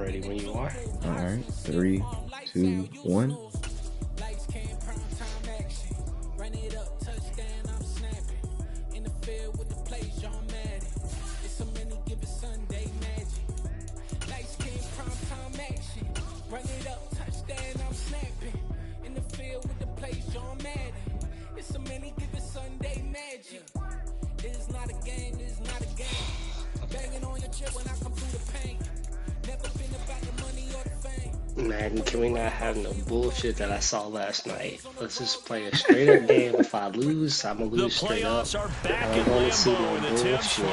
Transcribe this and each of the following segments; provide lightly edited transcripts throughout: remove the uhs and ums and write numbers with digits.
ready when you are. All right, 3, 2, 1. Madden, can we not have no bullshit that I saw last night? Let's just play a straight up game. If I lose, I'm gonna lose straight up. I don't want to see no bullshit.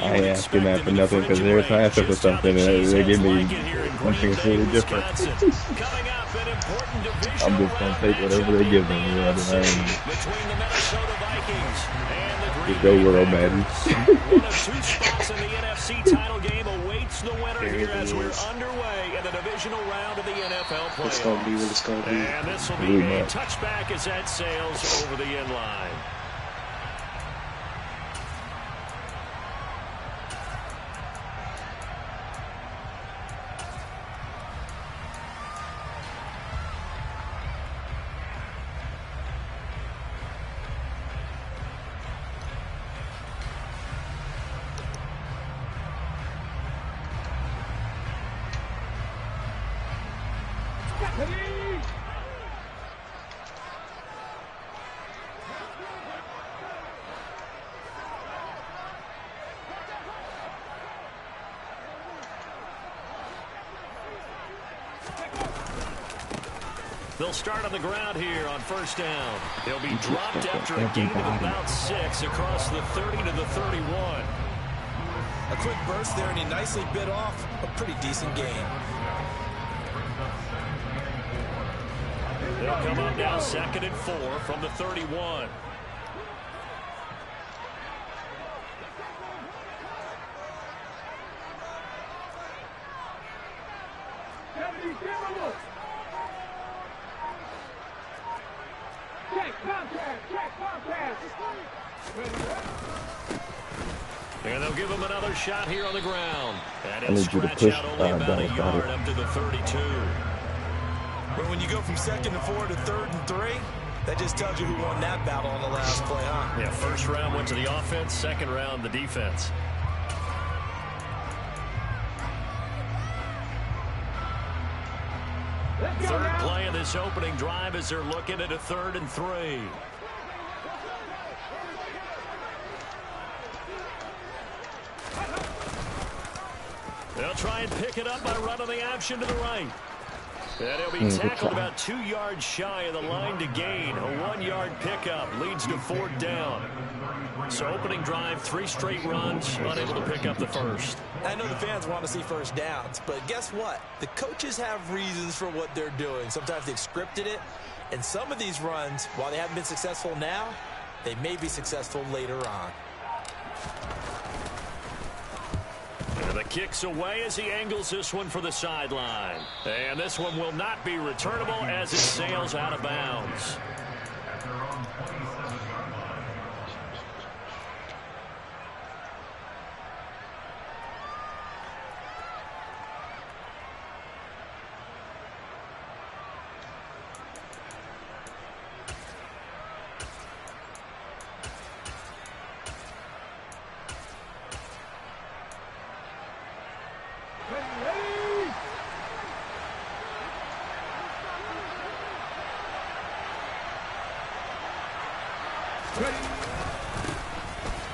I ain't asking that for nothing because every time I ask for something, they give me something completely different. I'm just gonna take whatever they give me. Just go world, Madden. One of 2 spots in the NFC title game awaits the winner here as we're underway in the divisional round of the NFL playoffs. It's gonna be what it's gonna be. And this will be a touchback as that sails over the end line. They'll start on the ground here on first down. They'll be dropped after a gain of about 6 across the 30 to the 31. A quick burst there, and he nicely bit off a pretty decent gain. They'll come up now 2nd and 4 from the 31. And they'll give him another shot here on the ground. And he'll scratch out only about a yard up to the 32. But when you go from 2nd and 4 to 3rd and 3, that just tells you who won that battle on the last play, huh? Yeah, first round went to the offense, second round the defense. Third play of this opening drive as they're looking at a 3rd and 3. They'll try and pick it up by running the option to the right. And he'll be tackled about 2 yards shy of the line to gain. A 1-yard pickup leads to 4th down. So opening drive, 3 straight runs, unable to pick up the first. I know the fans want to see first downs, but guess what? The coaches have reasons for what they're doing. Sometimes they've scripted it, and some of these runs, while they haven't been successful now, they may be successful later on. And the kick's away as he angles this one for the sideline. And this one will not be returnable as it sails out of bounds.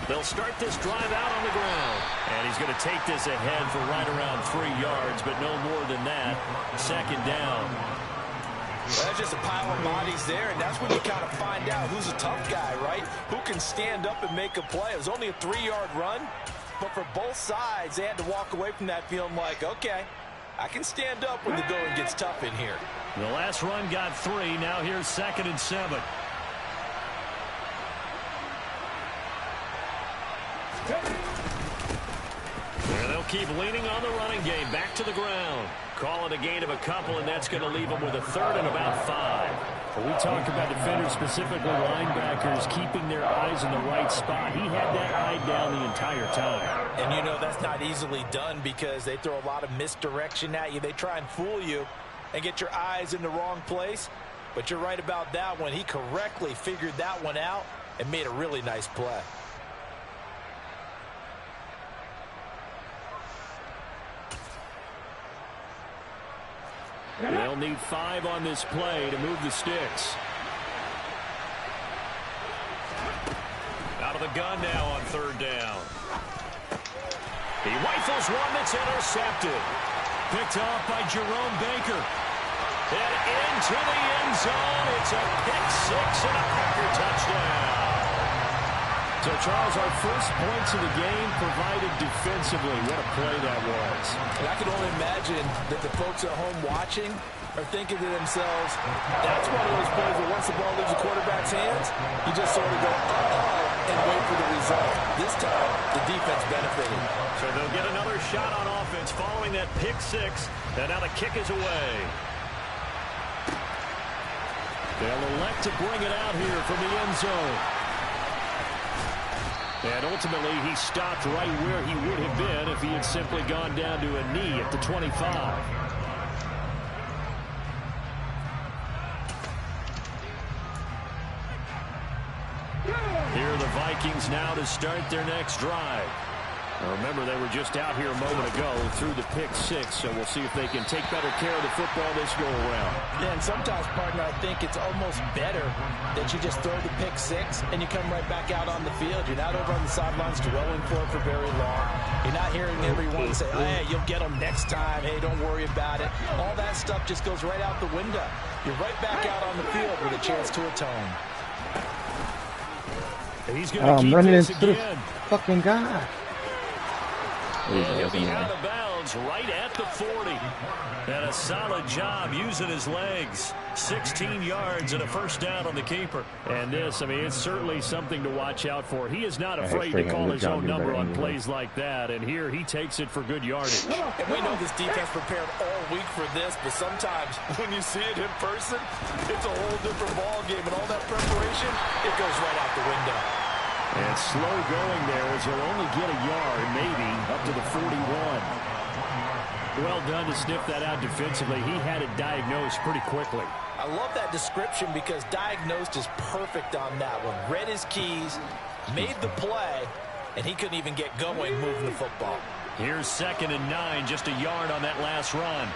They'll start this drive out on the ground. And he's going to take this ahead for right around 3 yards, but no more than that. 2nd down. Well, that's just a pile of bodies there, and that's when you kind of find out who's a tough guy, right? Who can stand up and make a play. It was only a 3-yard run, but for both sides, they had to walk away from that feeling like, okay, I can stand up when the going gets tough in here. The last run got 3. Now here's 2nd and 7. And they'll keep leaning on the running game. Back to the ground. Calling a gain of a couple, and that's going to leave them with a 3rd and about 5. When we talk about defenders, specifically linebackers, keeping their eyes in the right spot, he had that eye down the entire time. And you know that's not easily done because they throw a lot of misdirection at you. They try and fool you and get your eyes in the wrong place. But you're right about that one. He correctly figured that one out and made a really nice play. They'll need 5 on this play to move the sticks. Out of the gun now on 3rd down. He rifles one that's intercepted. Picked off by Jerome Baker. And into the end zone. It's a pick 6 and a Packer touchdown. So, Charles, our first points of the game provided defensively. What a play that was. And I can only imagine that the folks at home watching are thinking to themselves, that's one of those plays where once the ball leaves the quarterback's hands, you just sort of go, uh-oh, and wait for the result. This time, the defense benefited. So they'll get another shot on offense following that pick 6. And now the kick is away. They'll elect to bring it out here from the end zone. And ultimately, he stopped right where he would have been if he had simply gone down to a knee at the 25. Here are the Vikings now to start their next drive. Now remember, they were just out here a moment ago through the pick 6, so we'll see if they can take better care of the football this go-around. Yeah, and sometimes, partner, I think it's almost better that you just throw the pick 6 and you come right back out on the field. You're not over on the sidelines dwelling for it for very long. You're not hearing everyone say, oh, hey, you'll get them next time. Hey, don't worry about it. All that stuff just goes right out the window. You're right back out on the field with a chance to atone. He's going to keep running this into again. the fucking guy. And he'll be out of bounds right at the 40. And a solid job using his legs. 16 yards and a first down on the keeper. And this, I mean, it's certainly something to watch out for. He is not afraid to call his own number on plays like that. And here he takes it for good yardage. And we know this defense prepared all week for this, but sometimes when you see it in person, it's a whole different ball game. And all that preparation, it goes right out the window. And slow going there as he'll only get a yard, maybe, up to the 41. Well done to sniff that out defensively. He had it diagnosed pretty quickly. I love that description because diagnosed is perfect on that one. Read his keys, made the play, and he couldn't even get going moving the football. Here's 2nd and 9, just a yard on that last run.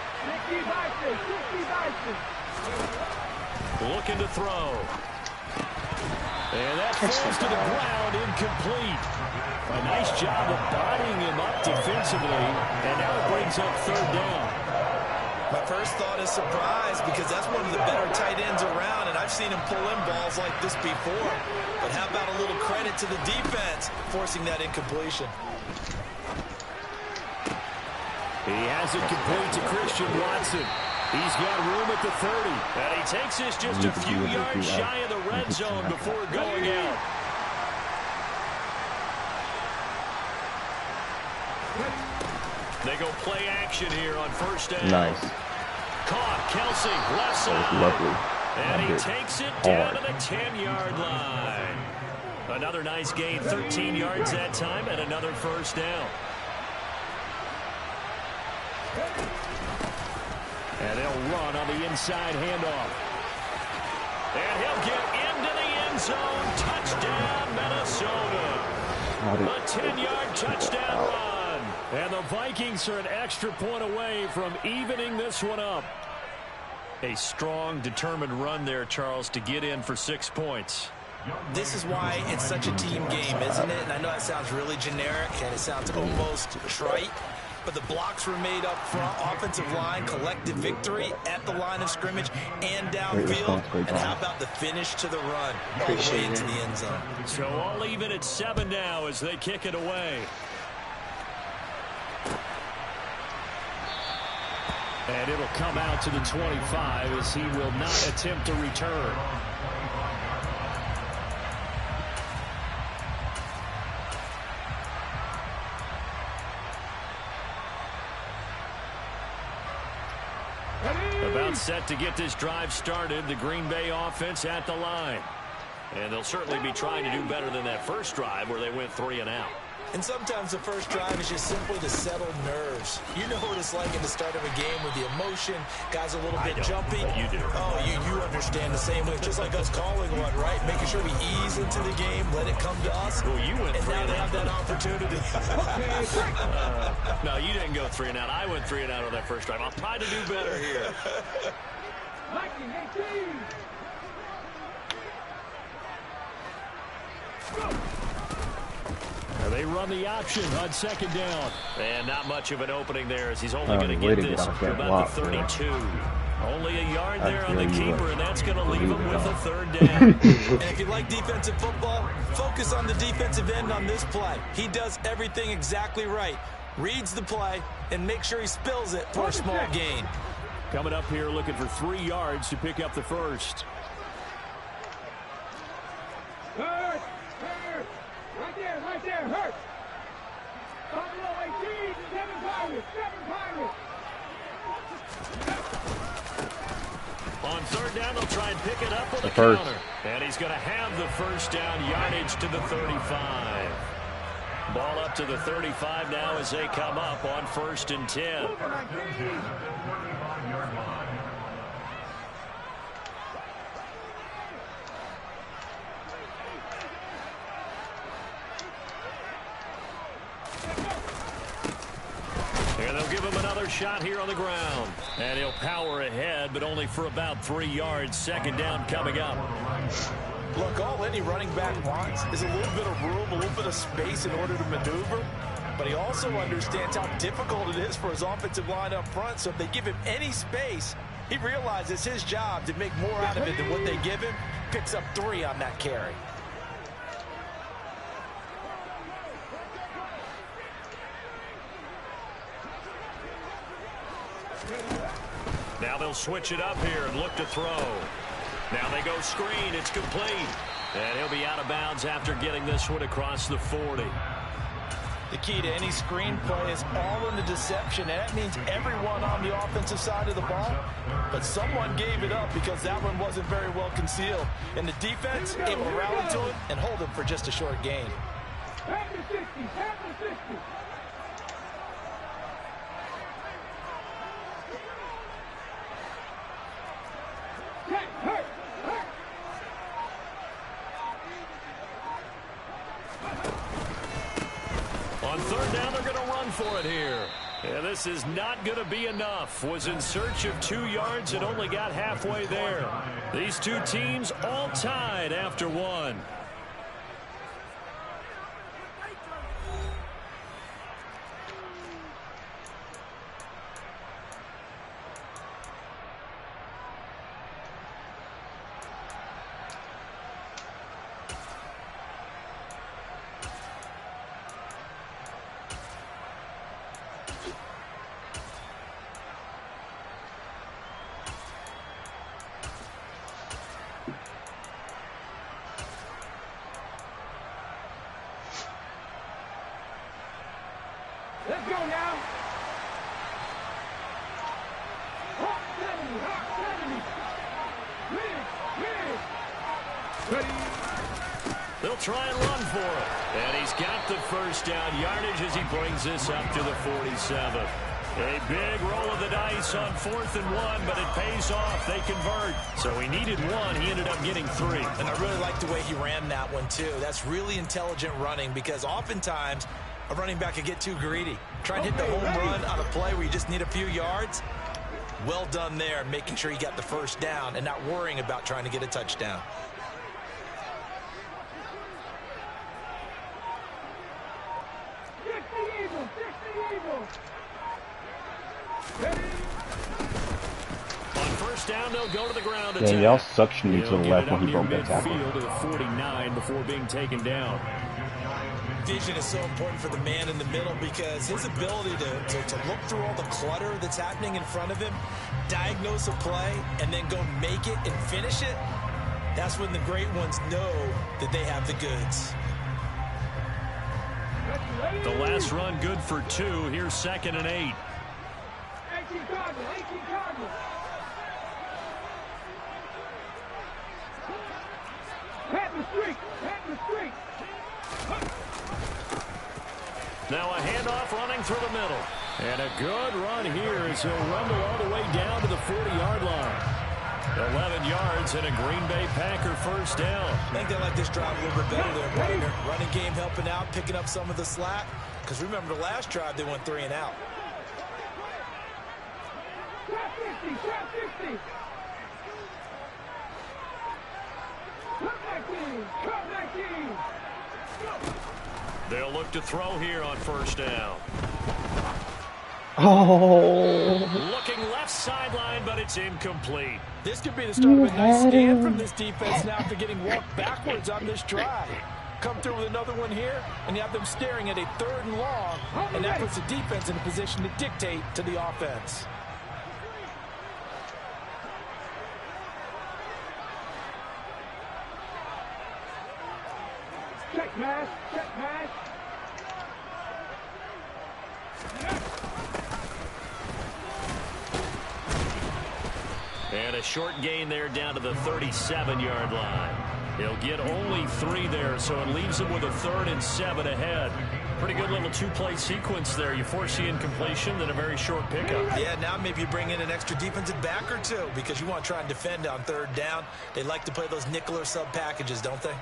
Looking to throw. And that falls to the ground, incomplete. A nice job of bodying him up defensively, and now it brings up 3rd down. My first thought is surprise because that's one of the better tight ends around, and I've seen him pull in balls like this before. But how about a little credit to the defense forcing that incompletion? He has it complete to Christian Watson. He's got room at the 30, and he takes this just a few yards shy of the red zone before going out. They go play action here on 1st down. Nice. Caught, Kelsey, left side. Lovely. And he takes it down to the 10-yard line. Another nice gain, 13 yards that time, and another 1st down. And they'll run on the inside handoff. And he'll get into the end zone. Touchdown, Minnesota. A 10-yard touchdown run. And the Vikings are an extra point away from evening this one up. A strong, determined run there, Charles, to get in for 6 points. This is why it's such a team game, isn't it? And I know that sounds really generic and it sounds almost trite. But the blocks were made up front, offensive line, collective victory at the line of scrimmage and downfield. And how about the finish to the run all the way into the end zone? So all even at 7 now as they kick it away. And it'll come out to the 25 as he will not attempt to return. About set to get this drive started. The Green Bay offense at the line. And they'll certainly be trying to do better than that first drive where they went 3 and out. And sometimes the first drive is just simply to settle nerves. You know what it's like in the start of a game with the emotion, guys a little bit jumpy. You do. Oh, you understand the same way. Just like us calling one, right? Making sure we ease into the game, let it come to us. Well, you went and 3 now and they out. have that opportunity. No, you didn't go 3 and out. I went 3 and out on that first drive. I'll try to do better here. They run the option on second down. And not much of an opening there as he's only going to get this to about the 32. Only a yard there on the keeper, and that's going to leave him with a third down. And if you like defensive football, focus on the defensive end on this play. He does everything exactly right. Reads the play and make sure he spills it for a small gain. Coming up here looking for 3 yards to pick up the first. Hurt! Right there, hurt! Buffalo 18, 7 Pirates. On third down, they'll try and pick it up with a counter. And he's going to have the first down, yardage to the 35. Ball up to the 35 now as they come up on 1st and 10. And they'll give him another shot here on the ground. And he'll power ahead, but only for about 3 yards. Second down coming up. Look, all any running back wants is a little bit of room, a little bit of space in order to maneuver. But he also understands how difficult it is for his offensive line up front. So if they give him any space, he realizes his job to make more out of it than what they give him. Picks up 3 on that carry. Now they'll switch it up here and look to throw. Now they go screen. It's complete. And he'll be out of bounds after getting this one across the 40. The key to any screen play is all in the deception, and that means everyone on the offensive side of the ball. But someone gave it up because that one wasn't very well concealed. And the defense able to rally to it and hold him for just a short gain. On third down, they're going to run for it here. And this is not going to be enough. Was in search of 2 yards and only got halfway there. These two teams all tied after 1. Let's go now. Hawk 70. They'll try and run for it. And he's got the first down yardage as he brings this up to the 47. A big roll of the dice on 4th and 1, but it pays off. They convert. So he needed 1. He ended up getting 3. And I really like the way he ran that one, too. That's really intelligent running because oftentimes a running back can get too greedy. Try and hit the home run on a play where you just need a few yards. Well done there, making sure you got the first down and not worrying about trying to get a touchdown. On first down, they'll go to the ground. Damn, y'all suctioned me to the left when he broke that tackle. To the 49 before being taken down. Vision is so important for the man in the middle because his ability to look through all the clutter that's happening in front of him, diagnose a play, and then go make it and finish it, that's when the great ones know that they have the goods. The last run good for 2. Here's 2nd and 8. 18 Cardinals. Now a handoff running through the middle. And a good run here as he'll rumble all the way down to the 40-yard line. 11 yards and a Green Bay Packer first down. I think they like this drive a little bit better there, partner. Running game helping out, picking up some of the slack. Because remember the last drive, they went 3 and out. Trap 50, trap 50. Cut back in. They'll look to throw here on first down. Oh. Looking left sideline, but it's incomplete. This could be the start of a nice stand from this defense now after getting walked backwards on this drive. Come through with another one here, and you have them staring at a 3rd and long, and that puts the defense in a position to dictate to the offense. Check pass, check pass. And a short gain there down to the 37-yard line. He'll get only 3 there, so it leaves him with a 3rd and 7 ahead. Pretty good little 2-play sequence there. You force the incompletion, then a very short pickup. Yeah, now maybe you bring in an extra defensive back or 2 because you want to try and defend on 3rd down. They like to play those nickel or sub packages, don't they?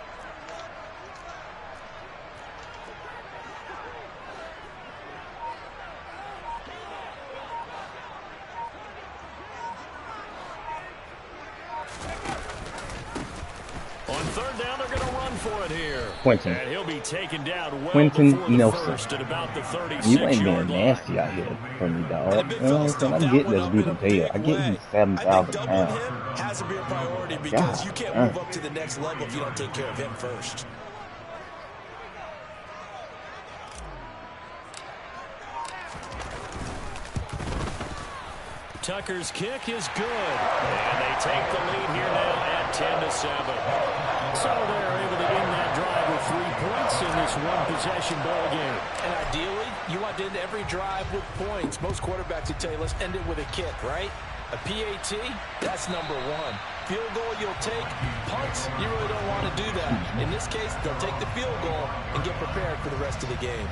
On 3rd down, they're going to run for it here. Quentin. And he'll be taken down well Quentin before the Nelson. first at about the 36-yard You ain't being line. nasty out here for me, dog. You know what I'm saying? I'm getting this dude in tail. I get he's 7,000 pounds. Has to be a priority because you can't move up to the next level if you don't take care of him first. Tucker's kick is good. And they take the lead here now at 10-7. So they're able to end that drive with 3 points in this one-possession ball game. And ideally, you want to end every drive with points. Most quarterbacks would tell you, let's end it with a kick, right? A PAT, that's number 1. Field goal you'll take. Punts, you really don't want to do that. In this case, they'll take the field goal and get prepared for the rest of the game.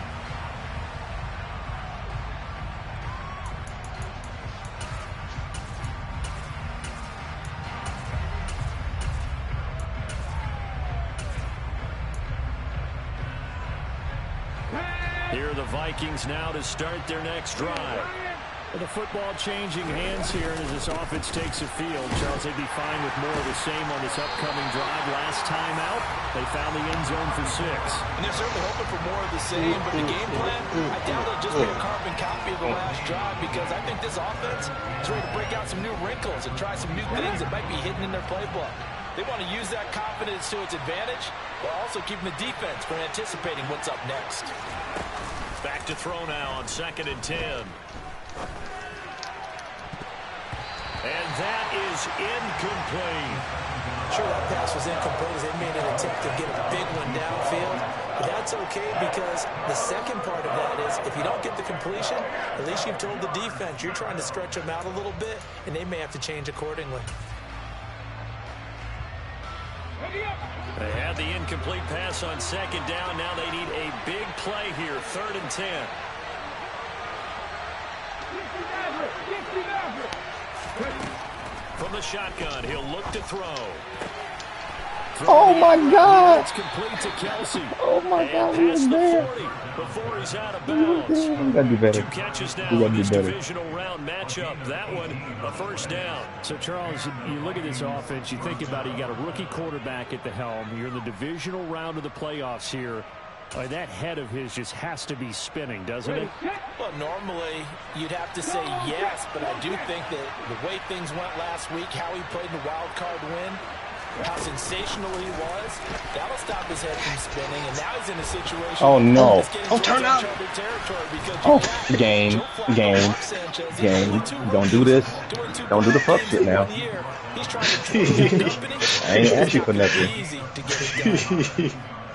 Here are the Vikings now to start their next drive. With the football changing hands here as this offense takes the field. Charles, they'd be fine with more of the same on this upcoming drive. Last time out, they found the end zone for 6. And they're certainly hoping for more of the same, but the game plan, I doubt it'll just be a carbon copy of the last drive because I think this offense is ready to break out some new wrinkles and try some new things that might be hidden in their playbook. They want to use that confidence to its advantage while also keeping the defense from anticipating what's up next. Back to throw now on 2nd and 10. And that is incomplete. Sure, that pass was incomplete as they made an attempt to get a big one downfield. But that's okay because the second part of that is if you don't get the completion, at least you've told the defense you're trying to stretch them out a little bit, and they may have to change accordingly. They had the incomplete pass on 2nd down. Now they need a big play here, 3rd and 10. From the shotgun, he'll look to throw. Oh my God! It's complete to Kelsey. Oh my God, he was past the there. 40 before he's out of bounds. We gotta do better. 2 catches now We gotta in do this better. divisional round matchup. That one, a first down. So, Charles, you look at this offense, you think about it, you got a rookie quarterback at the helm. You're in the divisional round of the playoffs here. That head of his just has to be spinning, doesn't it? Well, normally you'd have to say yes, but I do think that the way things went last week, how he played in the wild card win, how sensational he was, that'll stop his head from spinning, and now he's in a situation. Oh no! Oh, turn out! Oh, game. Don't do this. Don't do the fuck shit now. I ain't asked you for nothing.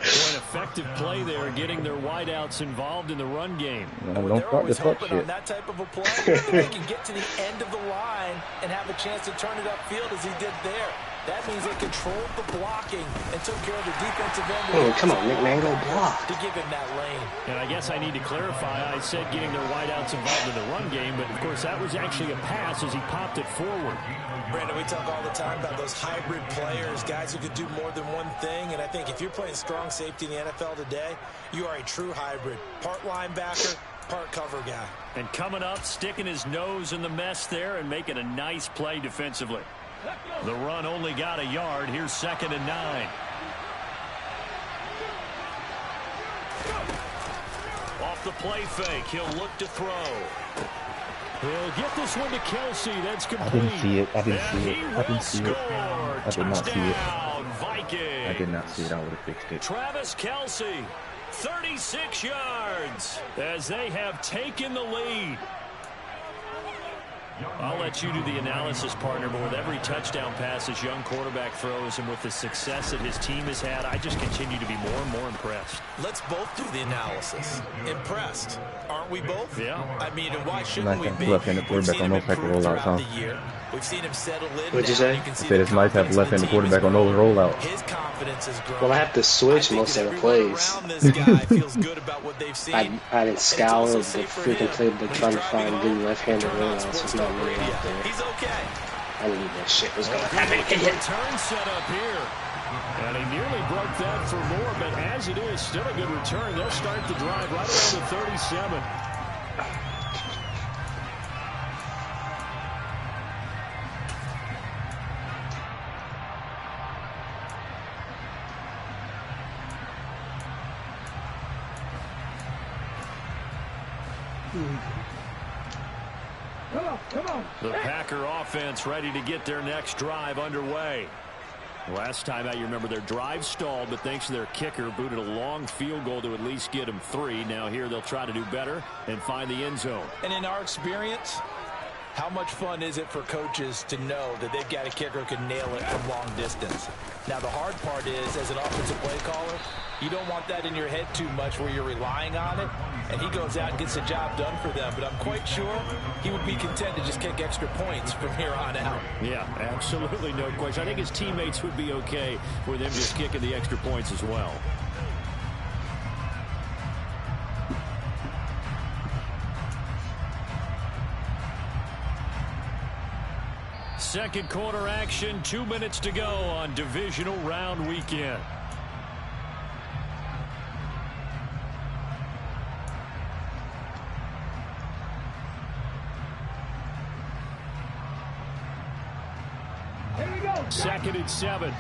An effective play there, getting their wideouts involved in the run game. No, don't start the fuck shit. On that type of a play, they can get to the end of the line and have a chance to turn it upfield as he did there. That means they controlled the blocking and took care of the defensive end. Oh, come on, Nick Mango, block. To give him that lane. And I guess I need to clarify, I said getting their wideouts involved in the run game, but of course that was actually a pass as he popped it forward. Brandon, we talk all the time about those hybrid players, guys who could do more than one thing, and I think if you're playing strong safety in the NFL today, you are a true hybrid. Part linebacker, part cover guy. And coming up, sticking his nose in the mess there and making a nice play defensively. The run only got a yard. Here's 2nd and 9. Off the play fake, he'll look to throw. He'll get this one to Kelsey. That's complete. I didn't see it. I didn't see it. I didn't see it. I did not see it. Vikings. I did not see it. I would have fixed it. Travis Kelsey, 36 yards as they have taken the lead. I'll let you do the analysis, partner, but with every touchdown pass this young quarterback throws and with the success that his team has had, I just continue to be more and more impressed. Let's both do the analysis. Impressed. Aren't we both? Yeah. I mean, and why shouldn't we be? Left-handed quarterback on those type of rollouts, huh? We've seen him settle in. What'd you say? I said it's nice to have left-handed quarterback on those rollouts. His confidence has grown. Well, I have to switch most of the plays. I didn't scour the freaking playbook trying to find good left-handed rollouts. It's not really out there. He's okay. I knew that shit was gonna happen. Return set up here. And he nearly broke that for more, but as it is, still a good return. They'll start the drive right around the 37. Come on. The Packer offense ready to get their next drive underway. Last time out, you remember their drive stalled, but thanks to their kicker, booted a long field goal to at least get them 3. Now here they'll try to do better and find the end zone. And in our experience, how much fun is it for coaches to know that they've got a kicker who can nail it from long distance? Now, the hard part is, as an offensive play caller, you don't want that in your head too much where you're relying on it, and he goes out and gets the job done for them. But I'm quite sure he would be content to just kick extra points from here on out. Yeah, absolutely no question. I think his teammates would be okay with him just kicking the extra points as well. Second quarter action, 2 minutes to go on divisional round weekend. Here we go. 2nd and 7.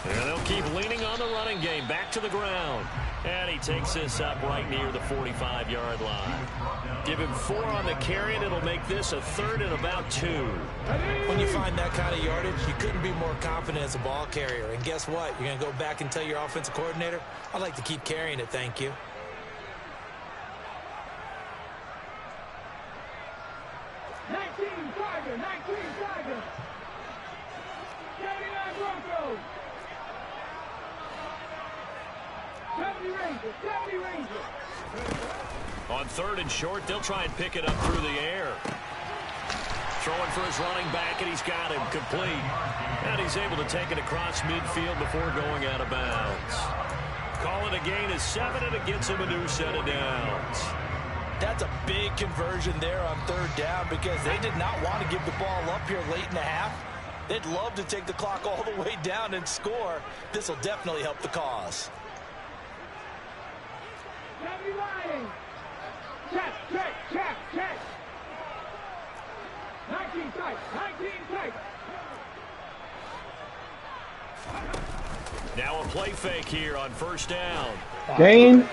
And they'll keep leaning on the running game. Back to the ground. And he takes this up right near the 45-yard line. Give him 4 on the carry, and it'll make this a 3rd and about 2. When you find that kind of yardage, you couldn't be more confident as a ball carrier. And guess what? You're going to go back and tell your offensive coordinator, I'd like to keep carrying it, thank you. On 3rd and short, they'll try and pick it up through the air. Throwing for his running back, and he's got him complete. And he's able to take it across midfield before going out of bounds. Call it a gain of 7, and it gets him a new set of downs. That's a big conversion there on 3rd down because they did not want to give the ball up here late in the half. They'd love to take the clock all the way down and score. This will definitely help the cause. Check. 19 tight. Now a play fake here on 1st down. Gain!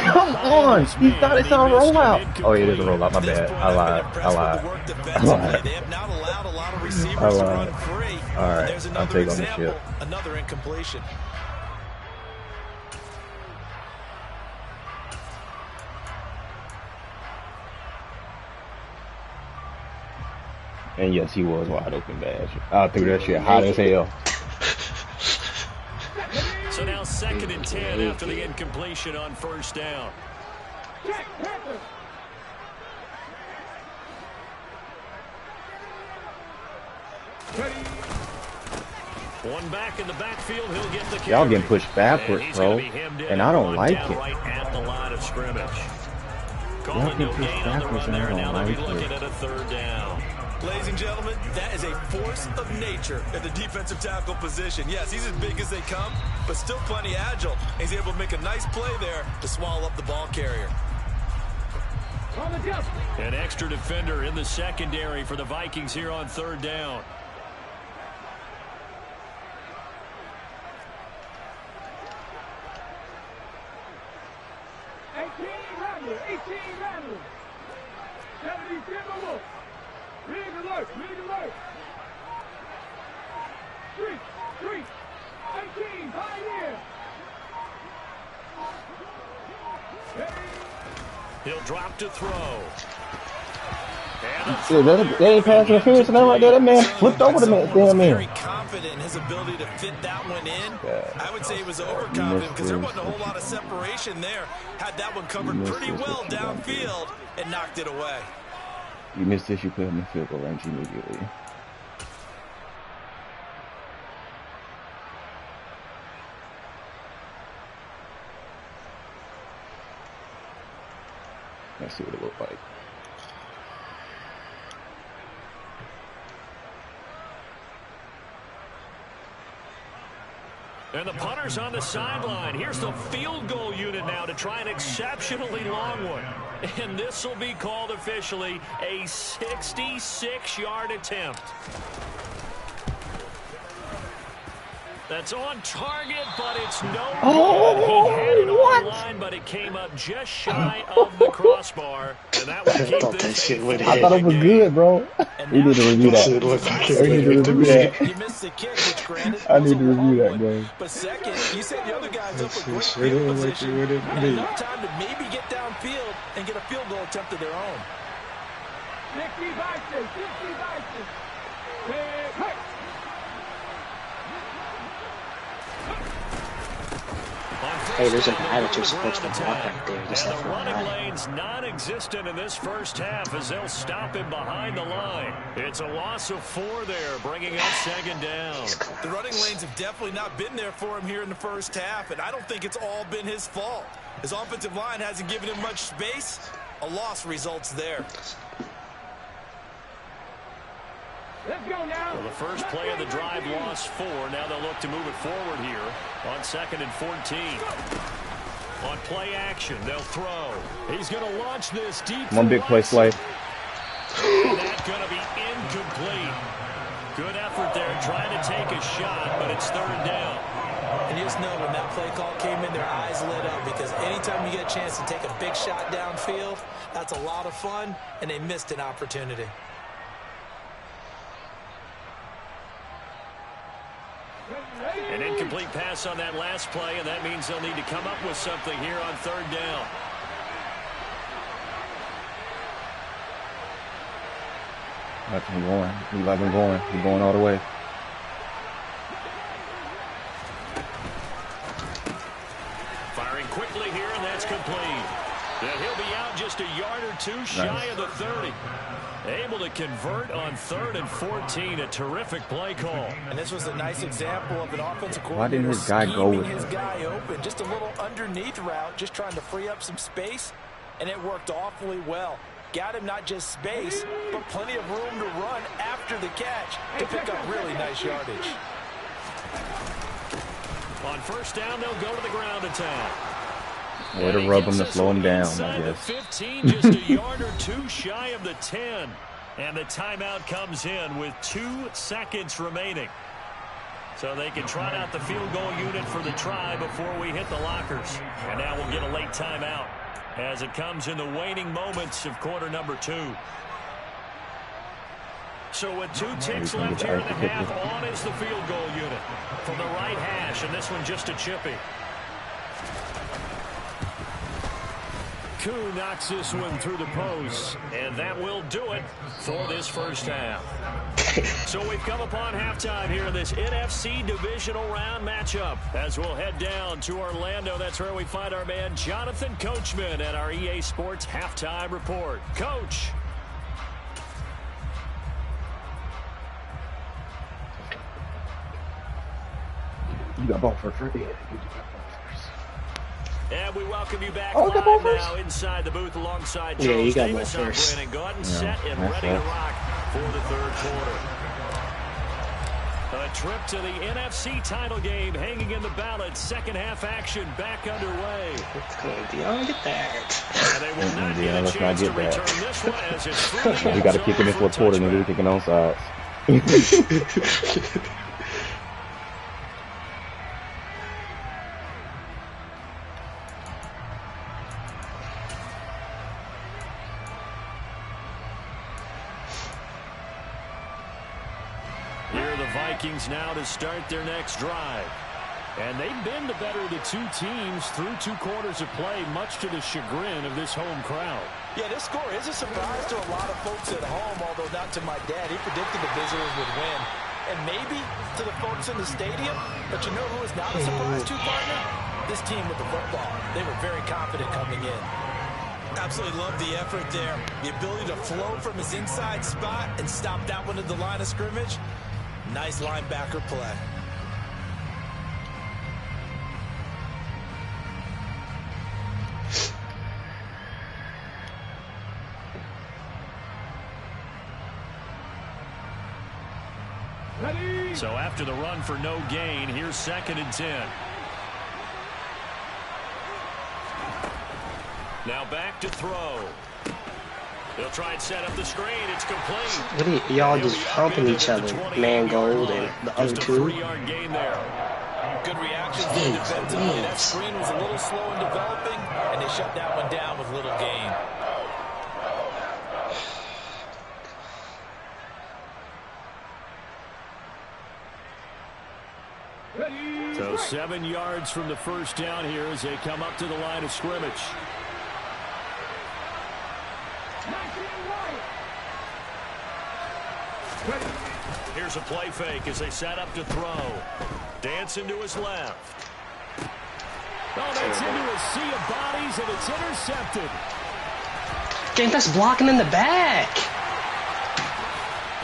Come on! You thought it's a rollout. Oh, it is a rollout. My bad. I lied. They have not allowed a lot of receivers to run free. All right, I'll take on the ship. Another incompletion. And yes, he was wide open bad. I threw that shit hot as hell. So now 2nd and 10 after the incompletion on 1st down. One back in the backfield, he'll get the carry. Y'all getting pushed backwards, bro, and I don't like it. Right at the line of scrimmage. Y'all getting pushed backwards, and I don't like looking at a 3rd down. Ladies and gentlemen, that is a force of nature at the defensive tackle position. Yes, he's as big as they come, but still plenty agile. He's able to make a nice play there to swallow up the ball carrier. An extra defender in the secondary for the Vikings here on 3rd down. He'll drop to throw. They ain't pass interference and that right there. That man flipped over the man. Damn man. Very confident in his ability to fit that one in. I would say he was overconfident because there wasn't a whole lot of separation there. Had that one covered pretty well downfield and knocked it away. You missed this, you put him in field goal range immediately. Let's see what it looked like. And the punter's on the sideline. Here's the field goal unit now to try an exceptionally long one. And this will be called officially a 66-yard attempt. That's on target, but it's no good. He had it on the line, but it came up just shy of the crossbar. And that would keep this. I thought it was good, bro. We need to review that. We need to review that. You missed the kick, which granted I need to review that, bro. But second, you said the other guy's up a great field position. And enough time to maybe get downfield and get a field goal attempt of their own. 60 Vikings, 60 Vikings. Hey. Hey, there's a guy that you're supposed to block right there. Just and the running lane's non-existent in this first half as they'll stop him behind the line. It's a loss of 4 there, bringing up 2nd down. The running lanes have definitely not been there for him here in the first half, and I don't think it's all been his fault. His offensive line hasn't given him much space. A loss results there. Let's go now. Well, the first play of the drive lost 4. Now they'll look to move it forward here on 2nd and 14. On play action, they'll throw. He's going to launch this deep. One big play slide. And that's going to be incomplete. Good effort there trying to take a shot, but it's 3rd down. And you just know when that play call came in, their eyes lit up because anytime you get a chance to take a big shot downfield, that's a lot of fun, and they missed an opportunity. An incomplete pass on that last play, and that means they'll need to come up with something here on 3rd down. Let him going. We let him going. He's going all the way. Firing quickly here, and that's complete. And he'll be out just a yard or 2 shy of the 30. Able to convert on 3rd and 14. A terrific play call. And this was a nice example of an offensive coordinator. Why didn't his guy go with his him? guy open? Just a little underneath route, just trying to free up some space, and it worked awfully well. Got him not just space, but plenty of room to run after the catch to pick up really nice yardage. On 1st down, they'll go to the ground attack. Way to rub him to slow him down, I guess. 15, just a yard or 2 shy of the 10. And the timeout comes in with 2 seconds remaining. So they can trot out the field goal unit for the try before we hit the lockers. And now we'll get a late timeout as it comes in the waning moments of quarter number 2. So with 2 ticks left here in the half, on is the field goal unit from the right hash, and this one just a chippy. Koo knocks this one through the post, and that will do it for this first half. So we've come upon halftime here in this NFC divisional round matchup. As we'll head down to Orlando, that's where we find our man Jonathan Coachman at our EA Sports Halftime Report. Coach. You got ball first, right? Yeah. And we welcome you back live now inside the booth alongside Charles got Davis. ball first. Brandon Gordon set and ready to rock for the third quarter. A trip to the NFC title game hanging in the balance. Second half action back underway. Let's go, Dion, get that. And they will not get a chance to return this one as it's fully We got to kick in this fourth quarter, nigga. We kicking on sides. Vikings now to start their next drive. And they've been the better of the two teams through 2 quarters of play, much to the chagrin of this home crowd. Yeah, this score is a surprise to a lot of folks at home, although not to my dad. He predicted the visitors would win. And maybe to the folks in the stadium. But you know who is not a surprise to, partner? This team with the football. They were very confident coming in. Absolutely love the effort there. The ability to flow from his inside spot and stop that one at the line of scrimmage. Nice linebacker play. Ready? So after the run for no gain, here's 2nd and 10. Now back to throw. They'll try and set up the screen. It's complete. What are y'all just humping each other? Mangold and the other two. 3-yard gain there. Good reactions there defensively. That screen was a little slow in developing, and they shut that one down with little gain. So 7 yards from the first down here as they come up to the line of scrimmage. Here's a play fake as they set up to throw. Dancing to his left. Oh, that's into a sea of bodies, and it's intercepted. Dang, that's blocking in the back.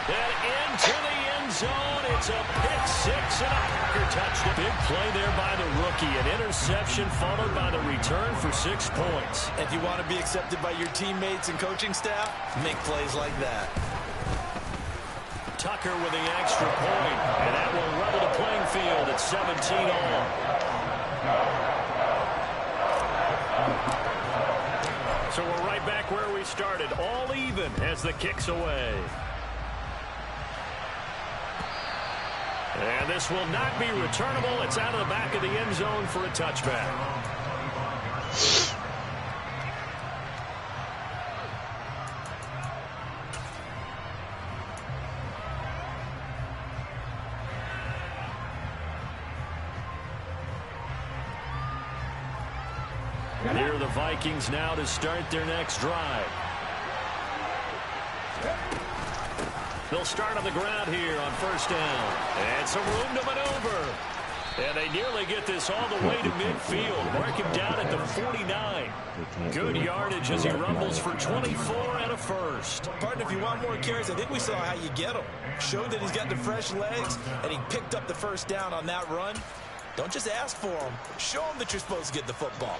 And into the end zone. It's a pick six and a Packer touchdown. Big play there by the rookie. An interception followed by the return for 6 points. If you want to be accepted by your teammates and coaching staff, make plays like that. Tucker with the extra point, and that will level the playing field at 17 all. So we're right back where we started, all even as the kick's away. And this will not be returnable. It's out of the back of the end zone for a touchback. And here are the Vikings now to start their next drive. They'll start on the ground here on first down. And some room to maneuver. And they nearly get this all the way to midfield. Mark him down at the 49. Good yardage as he rumbles for 24 and a first. Partner, if you want more carries, I think we saw how you get him. Showed that he's got the fresh legs, and he picked up the first down on that run. Don't just ask for him. Show him that you're supposed to get the football.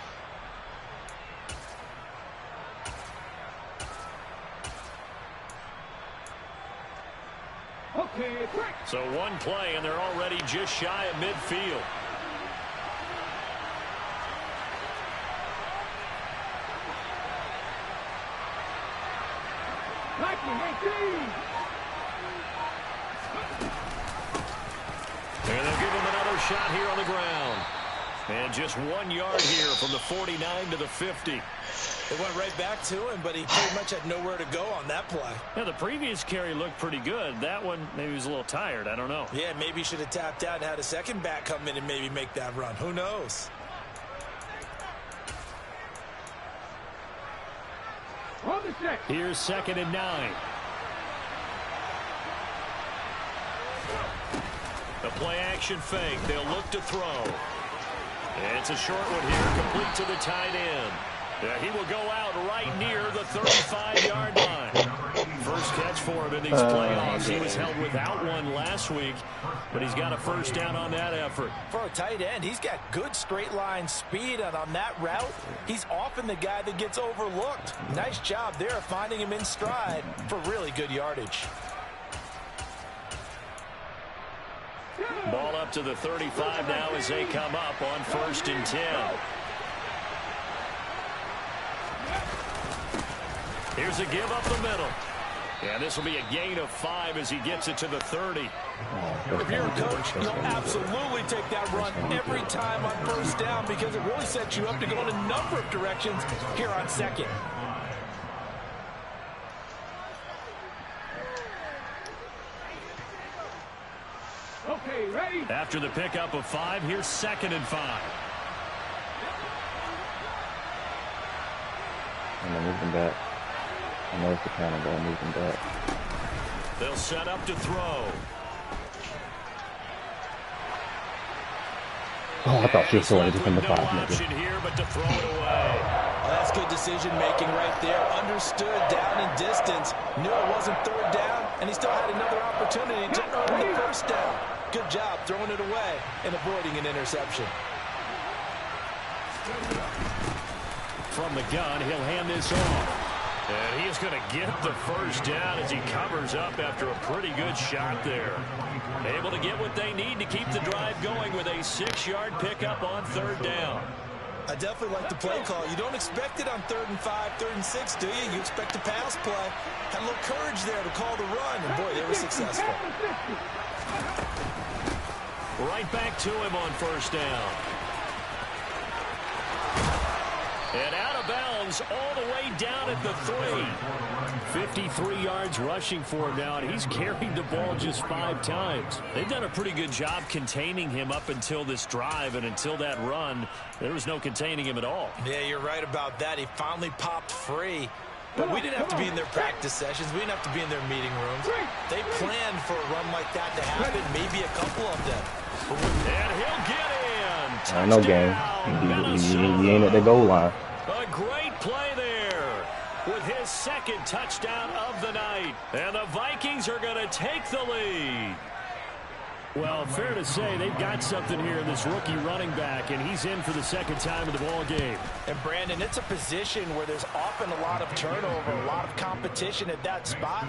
Okay, quick. So one play, and they're already just shy of midfield. Lightning 18. And they'll give him another shot here on the ground. And just 1 yard here from the 49 to the 50. It went right back to him, but he pretty much had nowhere to go on that play. Yeah, the previous carry looked pretty good. That one, maybe he was a little tired. I don't know. Yeah, maybe he should have tapped out and had a second back come in and maybe make that run. Who knows? On the set. Here's 2nd and 9. The play action fake. They'll look to throw. And it's a short one here, complete to the tight end. He will go out right near the 35-yard line. First catch for him in these playoffs. He was held without one last week, but he's got a first down on that effort. For a tight end, he's got good straight line speed, and on that route, he's often the guy that gets overlooked. Nice job there finding him in stride for really good yardage. Ball up to the 35 now as they come up on 1st and 10. Here's a give up the middle. And this will be a gain of 5 as he gets it to the 30. If you're a coach, you'll absolutely take that run every time on first down because it really sets you up to go in a number of directions here on 2nd. Okay, ready? After the pickup of 5, here's 2nd and 5. I'm going to move them back. I know it's the counter, but I'll move them back. They'll set up to throw. Oh, I thought she was throwing it from the 5. Option here, but to throw it away. Well, that's good decision making right there. Understood down in distance. Knew it wasn't 3rd down, and he still had another opportunity to earn the first down. Good job throwing it away and avoiding an interception. From the gun, he'll hand this off. And he's going to get the first down as he covers up after a pretty good shot there. Able to get what they need to keep the drive going with a 6-yard pickup on 3rd down. I definitely like the play call. You don't expect it on 3rd and 5, 3rd and 6, do you? You expect a pass play. Had a little courage there to call the run, and boy, they were successful. Right back to him on 1st down. And out of bounds all the way down at the 3. 53 yards rushing for him now, and he's carried the ball just 5 times. They've done a pretty good job containing him up until this drive, and until that run, there was no containing him at all. Yeah, you're right about that. He finally popped free. But we didn't have to be in their practice sessions. We didn't have to be in their meeting rooms. They planned for a run like that to happen, maybe a couple of them. And he'll get in. I know, game. He ain't at the goal line. A great play there with his 2nd touchdown of the night. And the Vikings are going to take the lead. Well, fair to say they've got something here in this rookie running back, and he's in for the 2nd time in the ball game. And, Brandon, it's a position where there's often a lot of turnover, a lot of competition at that spot.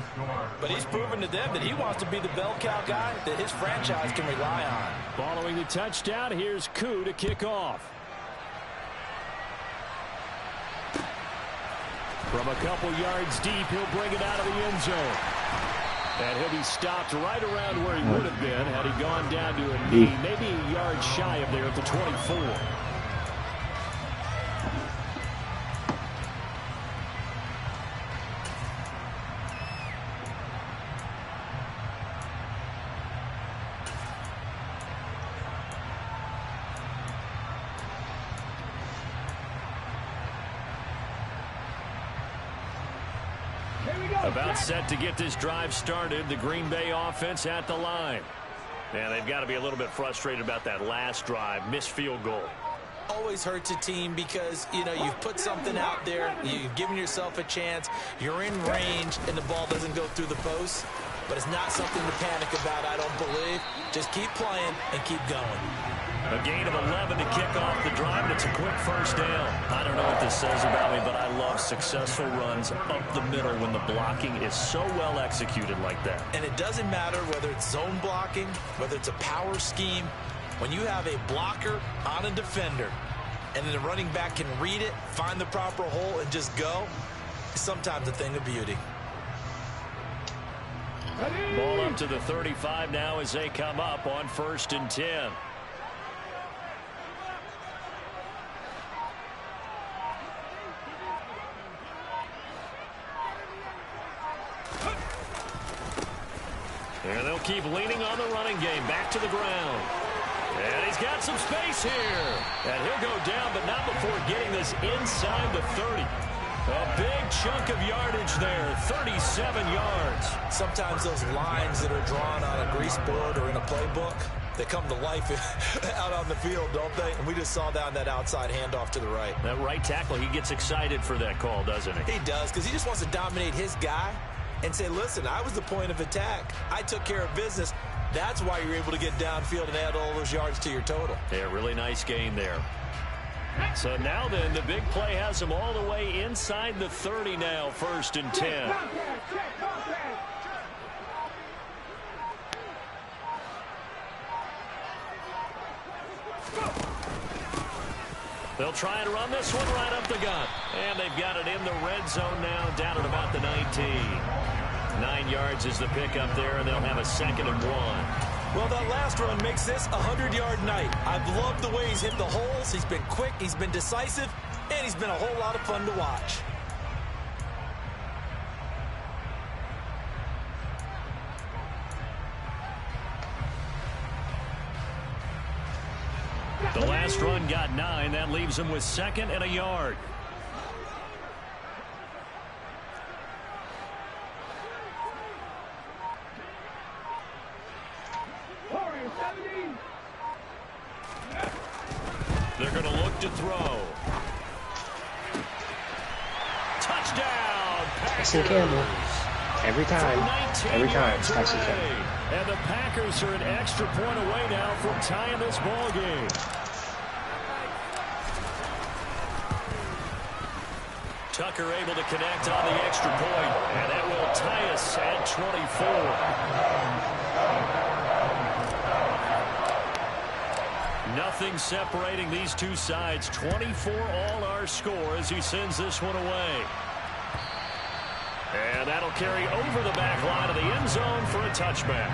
But he's proven to them that he wants to be the bell cow guy that his franchise can rely on. Following the touchdown, here's Koo to kick off. From a couple yards deep, he'll bring it out of the end zone. And he'll be stopped right around where he would have been had he gone down to a knee, maybe a yard shy of there at the 24. About set to get this drive started. The Green Bay offense at the line. And they've got to be a little bit frustrated about that last drive. Missed field goal. Always hurts a team because, you know, you've put something out there. You've given yourself a chance. You're in range, and the ball doesn't go through the post. But it's not something to panic about, I don't believe. Just keep playing and keep going. A gain of 11 to kick off the drive, and it's a quick first down. I don't know what this says about me, but I love successful runs up the middle when the blocking is so well executed like that. And it doesn't matter whether it's zone blocking, whether it's a power scheme. When you have a blocker on a defender, and then the running back can read it, find the proper hole, and just go, it's sometimes a thing of beauty. Ball up to the 35 now as they come up on 1st and 10. And they'll keep leaning on the running game. Back to the ground. And he's got some space here. And he'll go down, but not before getting this inside the 30. A big chunk of yardage there, 37 yards. Sometimes those lines that are drawn on a grease board or in a playbook, they come to life out on the field, don't they? And we just saw that on that outside handoff to the right. That right tackle, he gets excited for that call, doesn't he? He does, because he just wants to dominate his guy and say, listen, I was the point of attack. I took care of business. That's why you're able to get downfield and add all those yards to your total. Yeah, really nice gain there. So now then, the big play has him all the way inside the 30 now, 1st and 10. They'll try and run this one right up the gut. And they've got it in the red zone now, down at about the 19. 9 yards is the pickup there, and they'll have a 2nd and 1. Well, that last run makes this a 100-yard night. I've loved the way he's hit the holes. He's been quick, he's been decisive, and he's been a whole lot of fun to watch. The last run got 9. That leaves him with 2nd and a yard. They're going to look to throw. Touchdown, Tyson Campbell. Every time. Every time. It's Tyson Campbell. And the Packers are an extra point away now from tying this ball game. Tucker able to connect on the extra point, and that will tie us at 24. Nothing separating these two sides. 24 all our score as he sends this one away. And that'll carry over the back line of the end zone for a touchback.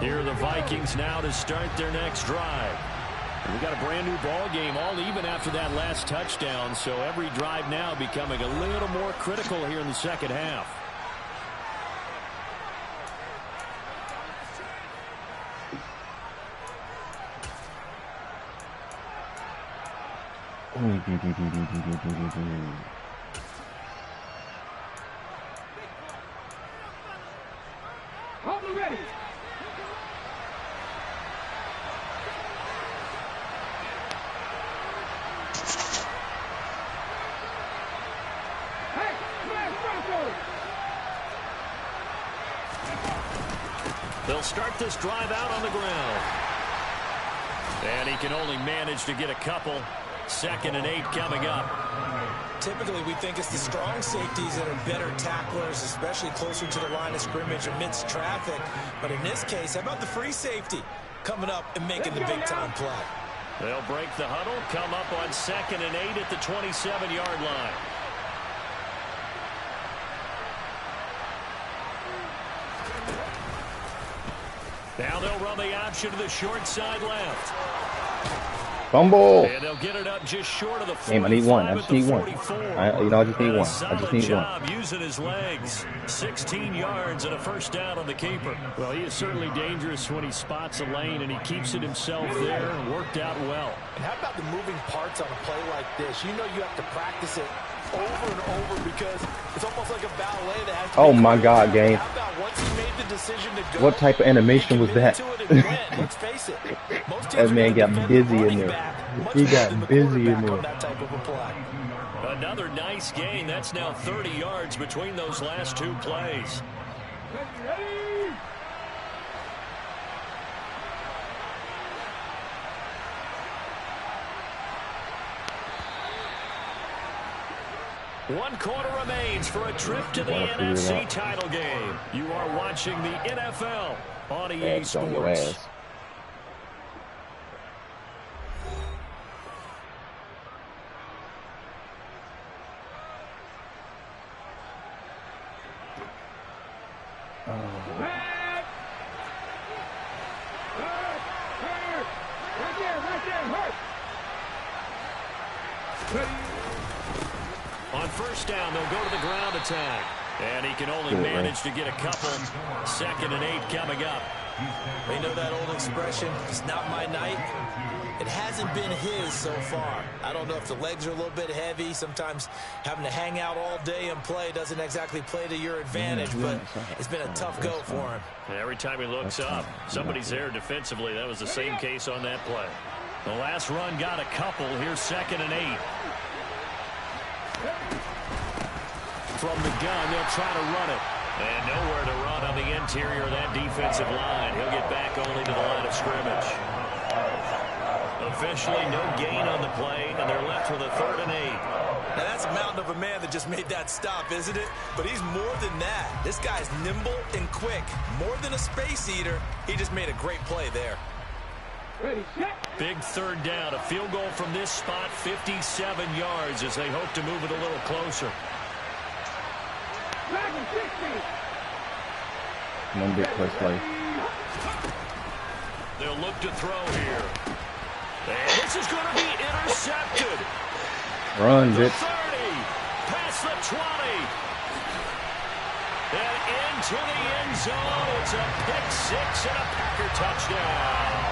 Here are the Vikings now to start their next drive. We got a brand new ball game, all even after that last touchdown, so every drive now becoming a little more critical here in the second half. Hold the ready. They'll start this drive out on the ground. And he can only manage to get a couple. 2nd and 8 coming up. Typically, we think it's the strong safeties that are better tacklers, especially closer to the line of scrimmage amidst traffic. But in this case, how about the free safety coming up and making the big-time play? They'll break the huddle, come up on 2nd and 8 at the 27-yard line. Now they'll run the option to the short side left. Fumble. And they'll get it up just short of the 45. Damn, I need one. I just need one. I just need one. I just need job using his legs. 16 yards and a first down on the keeper. Well, he is certainly dangerous when he spots a lane, and he keeps it himself there and worked out well. And how about the moving parts on a play like this? You know you have to practice it over and over because it's almost like a ballet that has to Oh my God, game. How about once he made the decision to go, What type of animation was that? Let's face it. That man got busy in there. He got busy in there. Another nice gain. That's now 30 yards between those last two plays. Ready. One quarter remains for a trip to the NFC title game. You are watching the NFL on EA Sports. On first down, they'll go to the ground attack. And he can only manage to get a couple. 2nd and 8 coming up. They know that old expression, it's not my night. It hasn't been his so far. I don't know if the legs are a little bit heavy. Sometimes having to hang out all day and play doesn't exactly play to your advantage, but it's been a tough go for him. And every time he looks up, somebody's there defensively. That was the same case on that play. The last run got a couple. Here's 2nd and 8. From the gun, they'll try to run it. And nowhere to run on the interior of that defensive line. He'll get back only to the line of scrimmage. Officially, no gain on the play, and they're left with a 3rd and 8. Now, that's a mountain of a man that just made that stop, isn't it? But he's more than that. This guy's nimble and quick. More than a space eater, he just made a great play there. Big 3rd down. A field goal from this spot, 57 yards, as they hope to move it a little closer. One big play. They'll look to throw here. And this is going to be intercepted. Run, bitch. 30, past the 20. And into the end zone. It's a pick 6 and a Packer touchdown.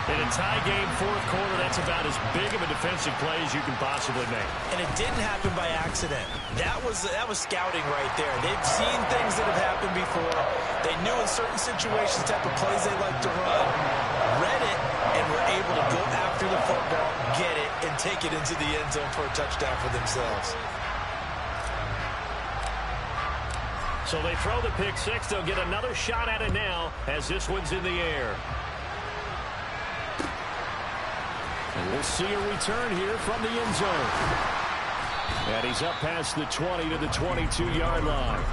In a tie game, 4th quarter, that's about as big of a defensive play as you can possibly make. And it didn't happen by accident. That was scouting right there. They've seen things that have happened before. They knew in certain situations type of plays they like to run, read it, and were able to go after the football, get it, and take it into the end zone for a touchdown for themselves. So they throw the pick 6. They'll get another shot at it now as this one's in the air. And we'll see a return here from the end zone. And he's up past the 20 to the 22-yard line.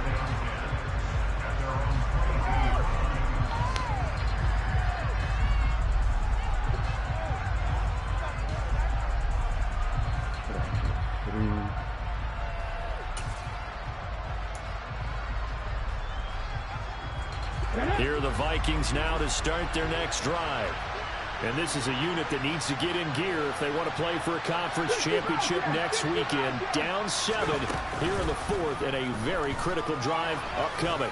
Here are the Vikings now to start their next drive. And this is a unit that needs to get in gear if they want to play for a conference championship next weekend. Down 7 here in the 4th, and a very critical drive upcoming.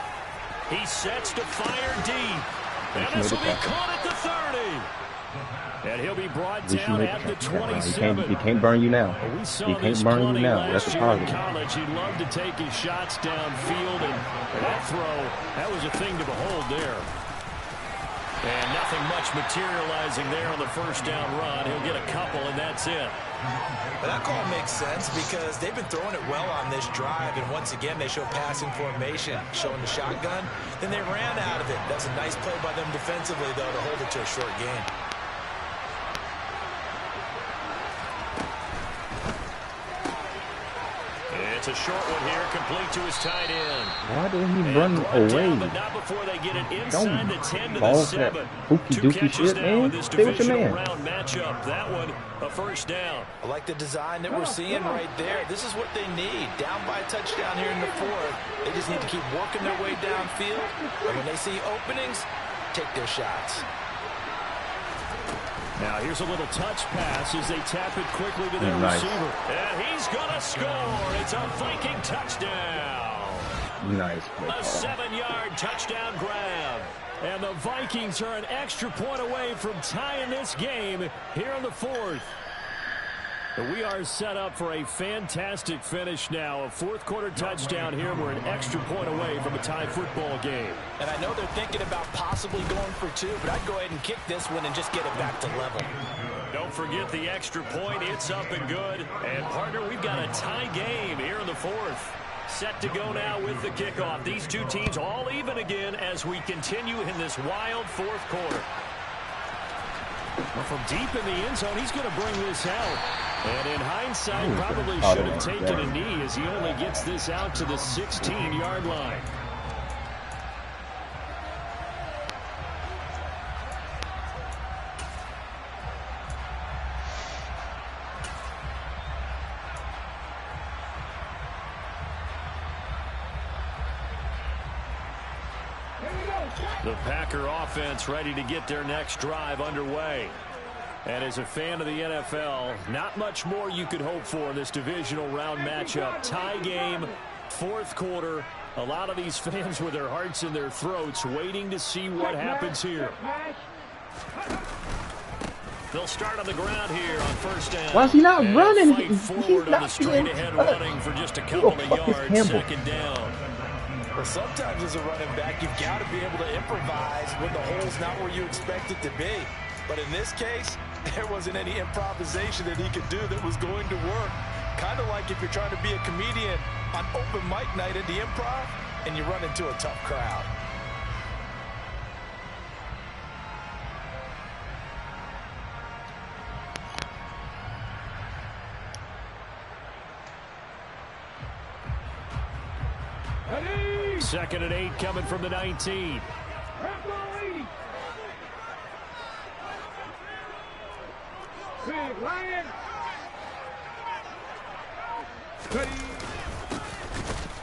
He sets to fire deep. And this will be caught at the 30. And he'll be brought down at the 27. He can't burn you now. He can't burn you now. That's the positive. In college, he loved to take his shots downfield, and that throw, that was a thing to behold there. And nothing much materializing there on the first down run. He'll get a couple, and that's it. But that call makes sense because they've been throwing it well on this drive, and once again they show passing formation, showing the shotgun. Then they ran out of it. That's a nice play by them defensively, though, to hold it to a short gain. It's a short one here, complete to his tight end. Why didn't he run away? Down, but not before they get it inside the 10 to ball the 7. Hooky dooky shit, man. Stay with your man. Round matchup. That one, a first down. I like the design that we're seeing right there. This is what they need. Down by a touchdown here in the 4th. They just need to keep working their way downfield. And when they see openings, take their shots. Now here's a little touch pass as they tap it quickly to their receiver. And he's going to score. It's a Viking touchdown. Nice. A 7-yard touchdown grab. And the Vikings are an extra point away from tying this game here in the 4th. We are set up for a fantastic finish now. A 4th quarter touchdown here. We're an extra point away from a tie football game. And I know they're thinking about possibly going for 2, but I'd go ahead and kick this one and just get it back to level. Don't forget the extra point. It's up and good. And, partner, we've got a tie game here in the 4th. Set to go now with the kickoff. These two teams all even again as we continue in this wild 4th quarter. Well, from deep in the end zone, he's going to bring this out. And in hindsight, probably should have taken a knee as he only gets this out to the 16-yard line. The Packer offense ready to get their next drive underway. And as a fan of the NFL, not much more you could hope for in this divisional round matchup. Tie game, fourth quarter. A lot of these fans with their hearts in their throats waiting to see what happens here. They'll start on the ground here on first down. Why is he not running? He's forward on the straight ahead running for just a couple of yards. Second down. Well, sometimes as a running back, you've got to be able to improvise when the hole's not where you expect it to be. But in this case, there wasn't any improvisation that he could do that was going to work. Kind of like if you're trying to be a comedian on open mic night at the Improv and you run into a tough crowd. Second and 8 coming from the 19. Big Lion.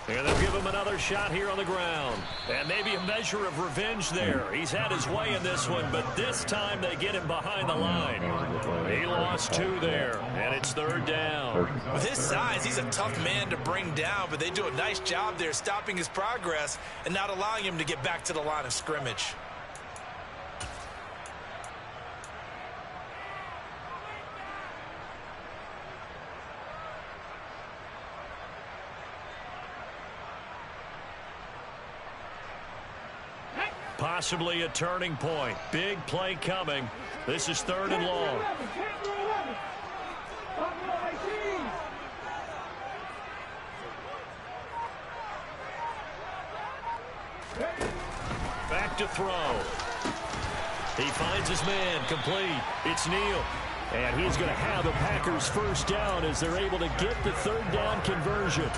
And they'll give him another shot here on the ground. And maybe a measure of revenge there. He's had his way in this one, but this time they get him behind the line. He lost 2 there, and it's third down. With his size, he's a tough man to bring down, but they do a nice job there stopping his progress and not allowing him to get back to the line of scrimmage. Possibly a turning point. Big play coming. This is third and long. Back to throw. He finds his man complete. It's Neal. And he's going to have the Packers first down as they're able to get the third down conversion.